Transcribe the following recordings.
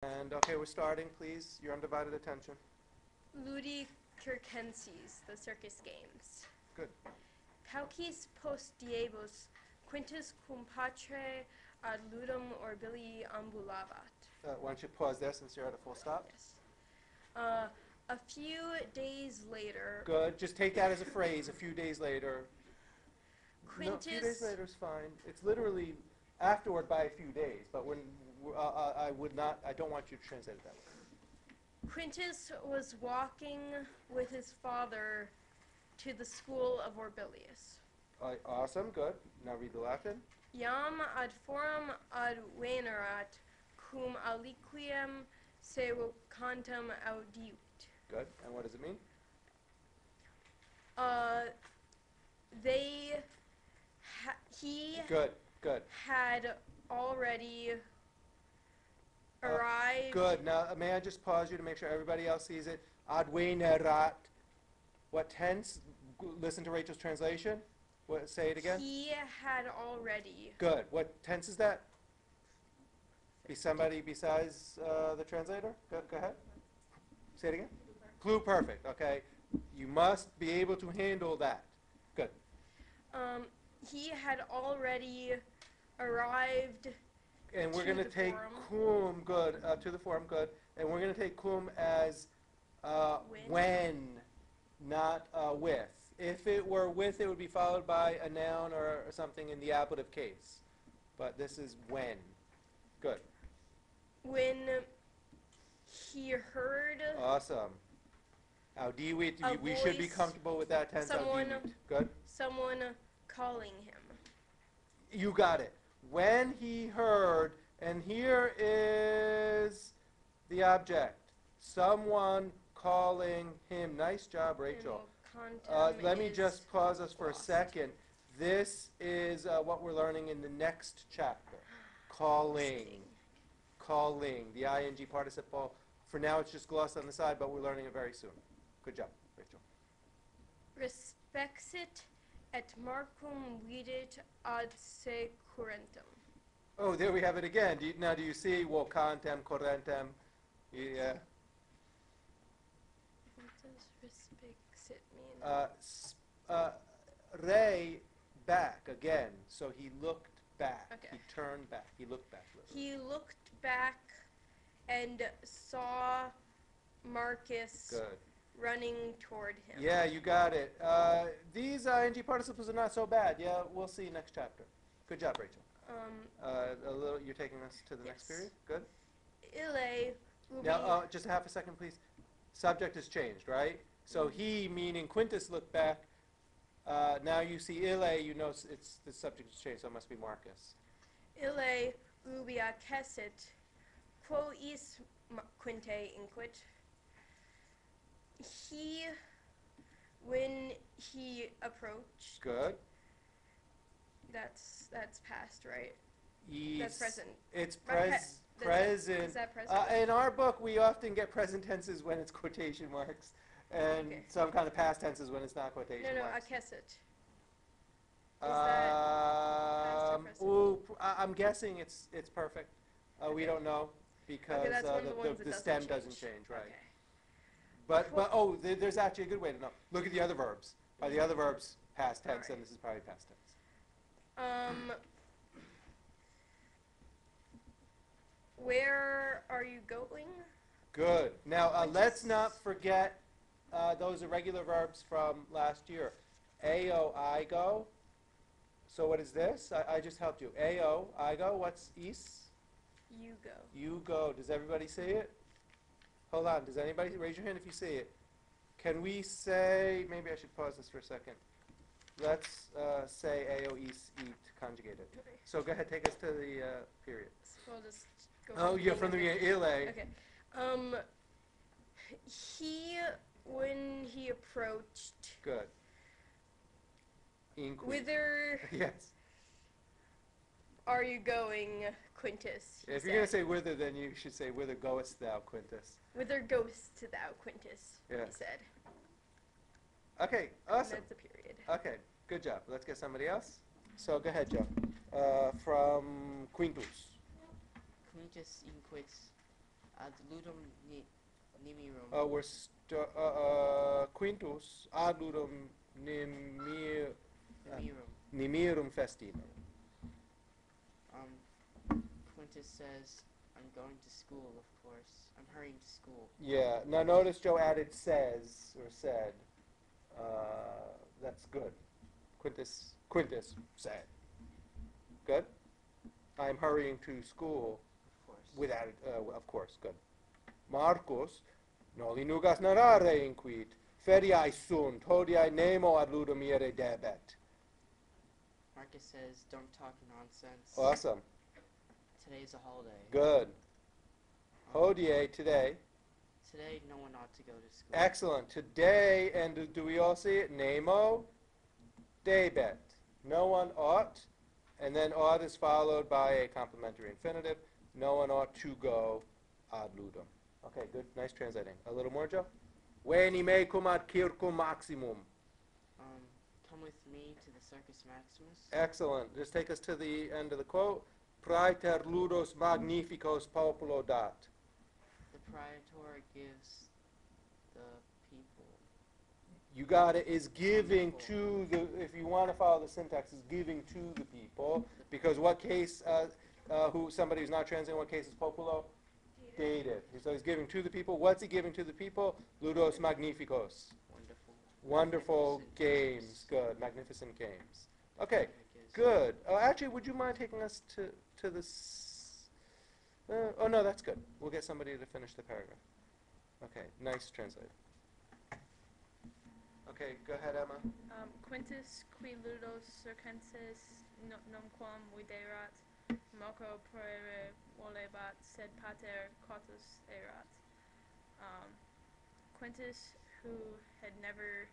And okay, we're starting, please. Your undivided attention. Ludi Circenses, the circus games. Good. Paucis post diebus, quintus cum patre ad ludum orbili ambulabat. Why don't you pause there since you're at a full stop? Yes. A few days later. Good. Just take that as a phrase. A few days later. Quintus. No, a few days later is fine. It's literally afterward by a few days, but when I would not. I don't want you to translate it that way. Quintus was walking with his father to the school of Orbilius. Awesome. Good. Now read the Latin. Iam ad forum ad venerat, cum aliquiem se vocantem audiut. Good. And what does it mean? He Good. had already arrived. Good. Now, may I just pause you to make sure everybody else sees it? Ad venerat. What tense? Listen to Rachel's translation. Say it again. He had already. Good. What tense is that? Be somebody besides the translator? Go ahead. Say it again. Pluperfect. Okay. You must be able to handle that. Good. He had already arrived. And we're going to take cum, good, to the forum, good. And we're going to take cum as when, not with. If it were with, it would be followed by a noun or something in the ablative case. But this is when. Good. When he heard. Awesome. Audiwit, we should be comfortable with that tense. Good. Someone calling him. You got it. When he heard, and here is the object. Someone calling him. Nice job, Rachel. Let me just pause us for a second. This is what we're learning in the next chapter. Calling. Calling. The ing participle. For now, it's just glossed on the side, but we're learning it very soon. Good job, Rachel. Respexit et marcum vidit ad se currentum. Oh, there we have it again. Do you see vocantem, currentem? Yeah. What does respexit mean? Re, back again. So he looked back. Okay. He turned back. He looked back. Literally. He looked back and saw Marcus running toward him. Yeah, you got it. These ing participles are not so bad. Yeah, we'll see next chapter. Good job, Rachel. You're taking us to the next period? Good. Ille will now, just a half a second, please. Subject has changed, right? So he, meaning Quintus, looked back. Now you see ille, you know the subject has changed, so it must be Marcus. Ille ubi accessit, quo is quinte inquit. He, when he approached. Good. That's past, right? That's present. It's present. Is that present? In our book, we often get present tenses when it's quotation marks, and some kind of past tenses when it's not quotation marks. No, accessit. Is that past or present? I'm guessing it's perfect. We don't know because the stem doesn't change, right? Okay. But there's actually a good way to know. Look at the other verbs. Are the other verbs past tense, and this is probably past tense. Where are you going? Good. Now, let's not forget those irregular verbs from last year. Ao, I go. So what is this? I just helped you. Ao, I go. What's is? You go. You go. Does everybody see it? Hold on. Does anybody raise your hand if you see it? Can we say, maybe I should pause this for a second. Let's say ao, is, eat, conjugated. Okay. So go ahead, take us to the period. So we'll just go from the beginning. Ille. Okay. When he approached. Good. Whither yes. are you going, Quintus? If you're going to say whither, then you should say, whither goest thou, Quintus? Whither goest thou, Quintus? Yeah. He said. Okay, awesome. And that's the period. Okay, good job. Let's get somebody else. So go ahead, Joe. From Quintus. Quintus inquits Ad ludum nimirum. Quintus ad ludum Nimirum. nimirum festinum. Quintus says, I'm going to school, of course. I'm hurrying to school. Yeah. Now notice Joe added says or said. That's good. Quintus said. Good. I'm hurrying to school. Of course. Without of course. Good. Marcus, noli nugas narrare inquit. Feriae sunt, hodiae nemo ad ludum ire debet. Marcus says, don't talk nonsense. Awesome. Today is a holiday. Good. Hodie, today. Today, no one ought to go to school. Excellent. Today, and do we all see it? Nemo debet. No one ought, and then ought is followed by a complementary infinitive. No one ought to go ad ludum. Okay, good. Nice translating. A little more, Joe? Veni mecum ad circum maximum. Come with me to the Circus Maximus. Excellent. Just take us to the end of the quote. Praeter ludos magnificos populo dat. The praetor gives the people. You got it. Is giving to the, if you want to follow the syntax, is giving to the people. Because what case, somebody who's not translating, what case is populo? Dative. So he's giving to the people. What's he giving to the people? Ludos magnificos. Wonderful. Wonderful Magnificent games. Good. Magnificent games. Okay. Good. Actually, would you mind taking us to this? Oh, no, that's good. We'll get somebody to finish the paragraph. Okay. Nice translate. Okay. Go ahead, Emma. Quintus qui Ludos Circenses nomquam viderat, moco proere volebat, sed pater cautus erat. Quintus, who had never...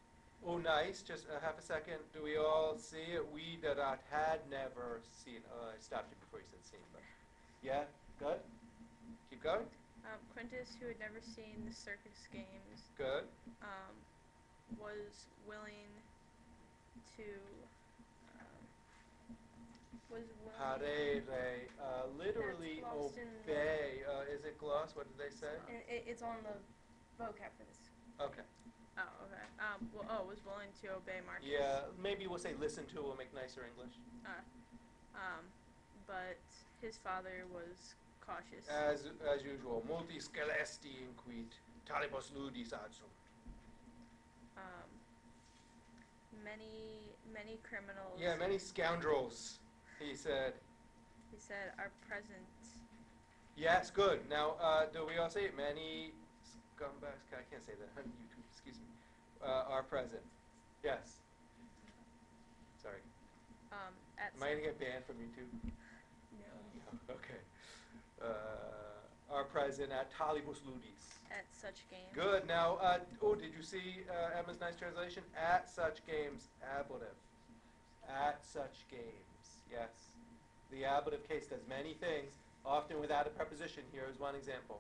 Oh, nice. Just half a second. Do we all see it? We that had never seen. I stopped you before you said seen, but yeah, good. Keep going. Quintus, who had never seen the circus games, Good. was willing to. Parere. Literally That's lost in the- obey. Is it gloss? What did they say? And it's on the vocab for this. Okay. Oh, okay. Was willing to obey Marcus. Yeah, maybe we'll say listen to. We'll make nicer English. But his father was cautious. As usual. Multi scelesti inquit. Talibus ludis ad sunt. Many criminals. Yeah, many scoundrels, he said. He said are present. Yes, good. Now, do we all say it? Many scumbags, I can't say that on YouTube, excuse me, are present. Yes. Sorry. At Am I going to get banned from YouTube? no. No. Okay. Are present at Talibus Ludis. At such games. Good. Now, did you see Emma's nice translation? At such games, ablative. At such games, yes. The ablative case does many things, often without a preposition. Here is one example.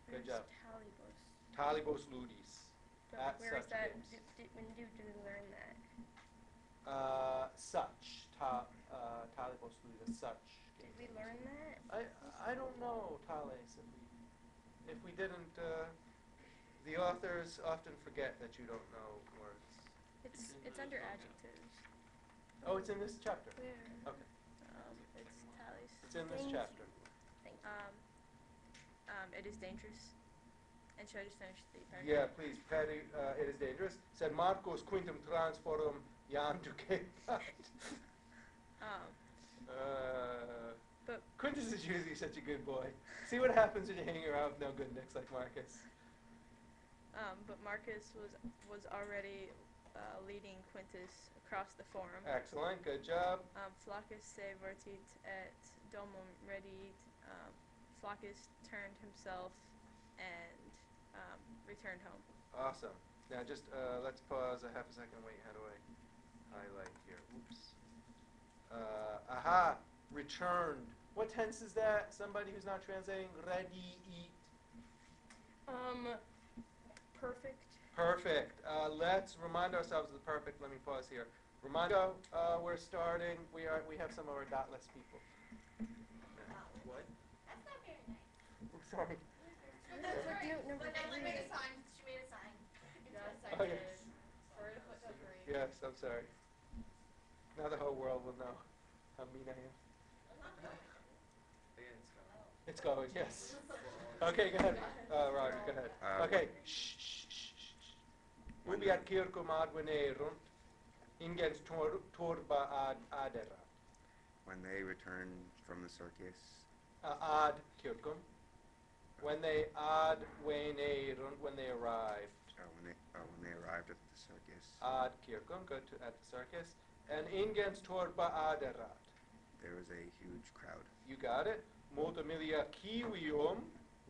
Good job. Talibus. Talibus ludis. At Where is such that? games. When did you learn that? Such. Talibus ludis. Such. Did we learn that? I don't know, Tales, if we didn't, the authors often forget that you don't know words. It's under adjectives. Oh, it's in this chapter. Where? Okay. It's tallies. It's in this chapter. It is dangerous. And should I just finish the paragraph? Yeah, please. Patty, it is dangerous. Said Marcos quintum transforum iam ducebat. But Quintus is usually such a good boy. See what happens when you hang around with no good nicks like Marcus. but Marcus was already leading Quintus across the forum. Excellent. Good job. Flaccus se vertit et domum redit. Flaccus turned himself and returned home. Awesome. Now just let's pause a half a second. Wait, how do I highlight here? Oops. Aha. Returned. What tense is that? Somebody who's not translating. Ready, eat. Perfect. Perfect. Let's remind ourselves of the perfect. Let me pause here. Remindo, we're starting. We have some of our dotless people. What? That's not very nice. Sorry. Footnote number Like, 3. make a sign. She made a sign. Yes, I Oh, did. yes. Sorry to footnote 3. Yes, I'm sorry. Now the whole world will know how mean I am. It's going, yes. Okay, go ahead. Roger, go ahead. Okay. Shh, shh, shh, shh. Ubi ad circum ad venerunt, ingens turba ad adera. When they returned from the circus, Ad circum. When they ad venerunt, when they arrived. when they arrived at the circus, Ad circum, go to at the circus. And ingens turba aderat. there was a huge crowd. You got it? Multa milia civium,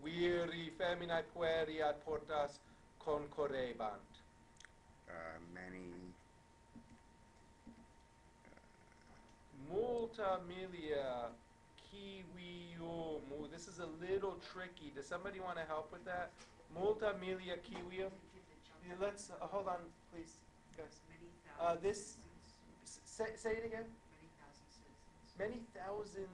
viri feminae pueri ad portas concorrebant. Many Multa milia civium. Ooh, this is a little tricky. Does somebody want to help with that? Multa milia civium. Yeah, let's hold on, please, guys. This. Say it again. Many thousands.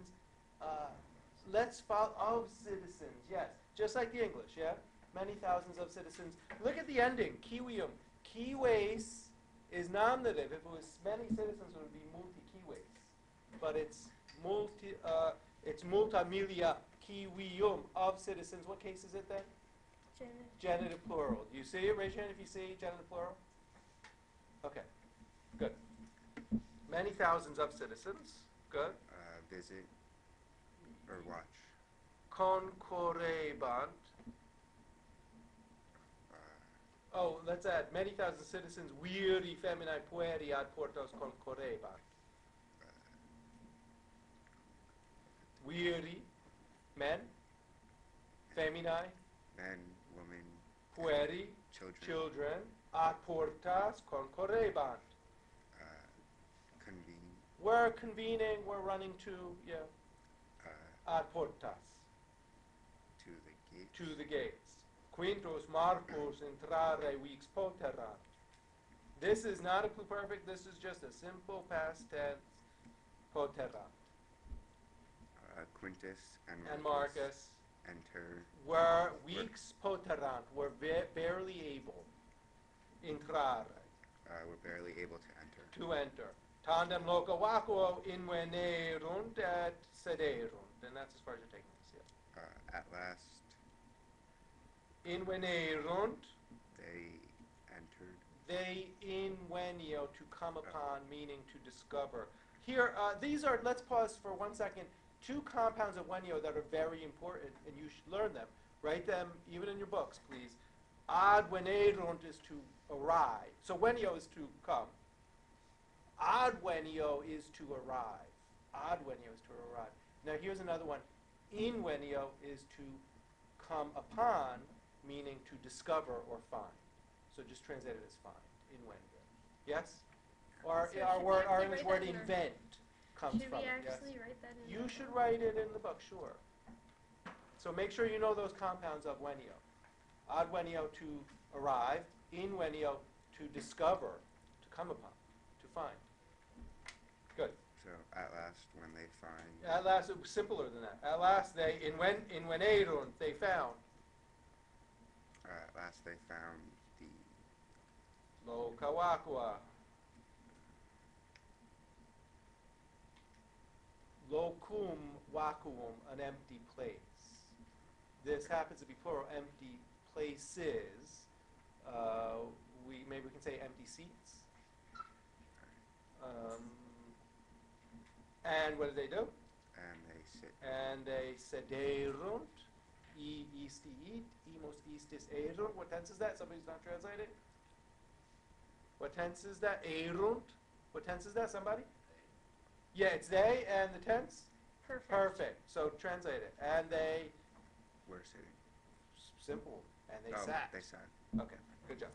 Let's follow of citizens. Yes, just like the English. Yeah, many thousands of citizens. Look at the ending. Civium. Cives is nominative. If it was many citizens, it would be multi cives. But it's multa milia civium of citizens. What case is it then? Genitive plural. Do you see it? Raise your hand if you see genitive plural. Okay, good. Many thousands of citizens. Good. Visit or watch. Concorrebant. Oh, let's add many thousand citizens viri feminae pueri ad portos concorrebant. Viri, men, feminae, Men, women, pueri, children, ad portas concorrebant. convene, We're convening, we're running to, yeah, ad portas, to the gate. to the gates. Quintus Marcus intrare vix poterant. This is not a pluperfect, this is just a simple past tense, poterant. Quintus And Marcus enter. were vix poterant, were barely able, intrare, Were barely able to enter. to enter. Tandem loca vacuo invenerunt et sederunt. And that's as far as you're taking this, yeah. At last, Invenerunt, they entered. they invenio, to come upon, meaning to discover. Here, these are, let's pause for 1 second, two compounds of venio that are very important, and you should learn them. Write them even in your books, please. Ad venerunt is to arrive. So venio is to come. Ad venio is to arrive. Ad venio is to arrive. Now here's another one. Invenio is to come upon, meaning to discover or find. So just translate it as find. Invenio. Yes? Or So our should we word, our actually English write word that in our- invent comes Should from we it. Yes? actually write that in You the should book? write it in the book, sure. So make sure you know those compounds of venio. Ad venio to arrive, invenio to discover, to come upon, to find. Good. So at last, when they find. At last, it was simpler than that. At last, they invenerunt, they found. At last, they found the Loca vacua. Locum vacuum, an empty place. This happens to be plural, empty places. Maybe we can say empty seats. And what do they do? and they sit. And they sederunt, isti id, imos istis erunt. What tense is that? Somebody's not translated? What tense is that? Erunt? What tense is that? Somebody? Yeah, it's they, and the tense? Perfect. Perfect. So translate it. And they, We're sitting. simple, and they Oh, sat. they sat. Okay, good job.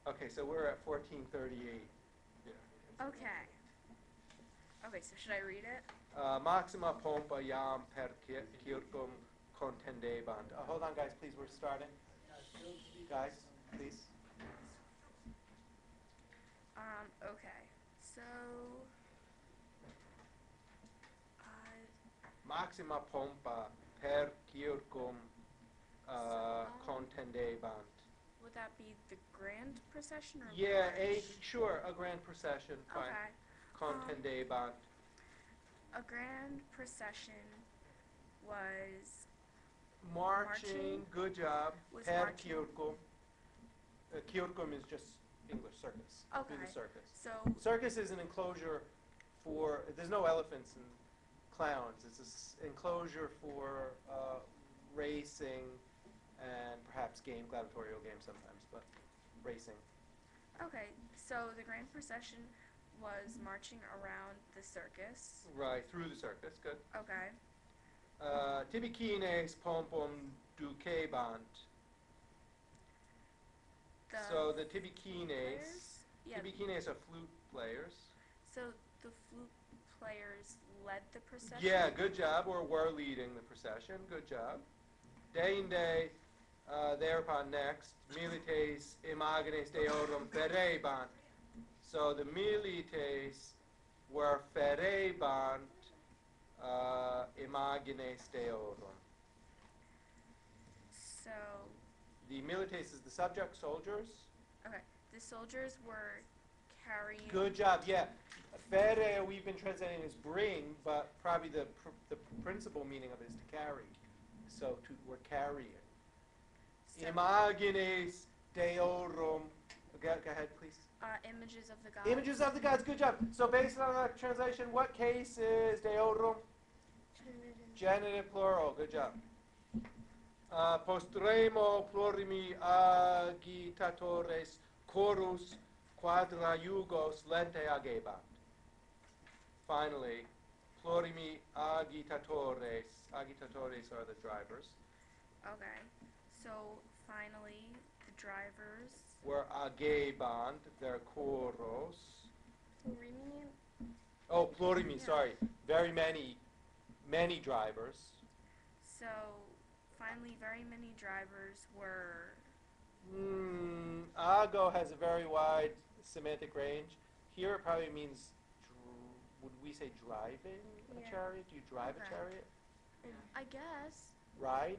Okay, so we're at 1438. Yeah. Okay. Okay, so should I read it? Maxima pompa jam per circum contendebant. Hold on, guys, please, we're starting. Guys, please. Okay. So, maxima pompa per circum contendebant. Would that be the grand procession or Yeah, march? sure, a grand procession, fine. Okay. Contendebant. A grand procession was Marching, good job. Was Per marching. circum. Circum is just English circus. Do okay. the circus. So Circus is an enclosure for, there's no elephants and clowns. It's an enclosure for racing and perhaps gladiatorial games sometimes, but racing. okay. So the grand procession was marching around the circus. Right, through the circus, good. Okay. Tibikines pompom ducebant. The So the tibikines, players? Yeah. tibikines are flute players. So the flute players led the procession. Yeah, good job, or were leading the procession, good job. Deinde, thereupon next, milites imagines deorum ferebant. So the milites were ferebant imagines deorum. So The milites is the subject, soldiers. okay, the soldiers were carrying. Good job, yeah. Fere we've been translating as bring, but probably the principal meaning of it is to carry. So we're carrying. So, Imagines deorum. Go ahead, please. images of the gods. Images of the gods, good job. So based on that translation, what case is deorum? Genitive plural, good job. Postremo plurimi agitatores chorus quadrajugos lente agebat. Finally, plurimi agitatores. Agitatores are the drivers. Okay. So finally, the drivers. Were agebant, they're choros. Plurimi. Oh, plurimi, Yeah. sorry. Very many drivers. So finally, very many drivers were. Ago has a very wide semantic range. Here it probably means, would we say driving a Yeah. chariot? Do you drive a Okay. chariot? I guess. Ride?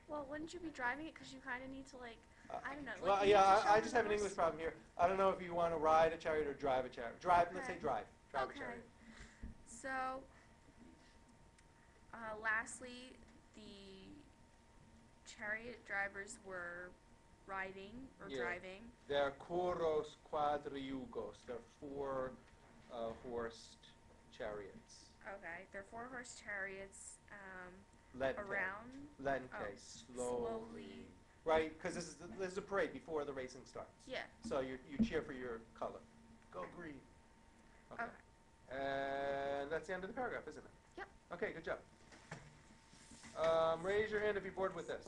Well, wouldn't you be driving it because you kind of need to like. I don't know. Well, like, you yeah, need to I show just the have an horse- English problem here. I don't know if you want to ride a chariot or drive a chariot. Drive, let's say Okay. drive. Drive a Okay. chariot. So, lastly, the chariot drivers were riding or Yeah. driving. They're choros quadriugos. They're four-horsed chariots. Okay, they're four-horse chariots Lente. around. Lente, Oh, slowly. Right, because this is a parade before the racing starts. Yeah. So you cheer for your color. Go green. Okay. Okay. And that's the end of the paragraph, isn't it? Yep. Okay, good job. Raise your hand if you're bored with this.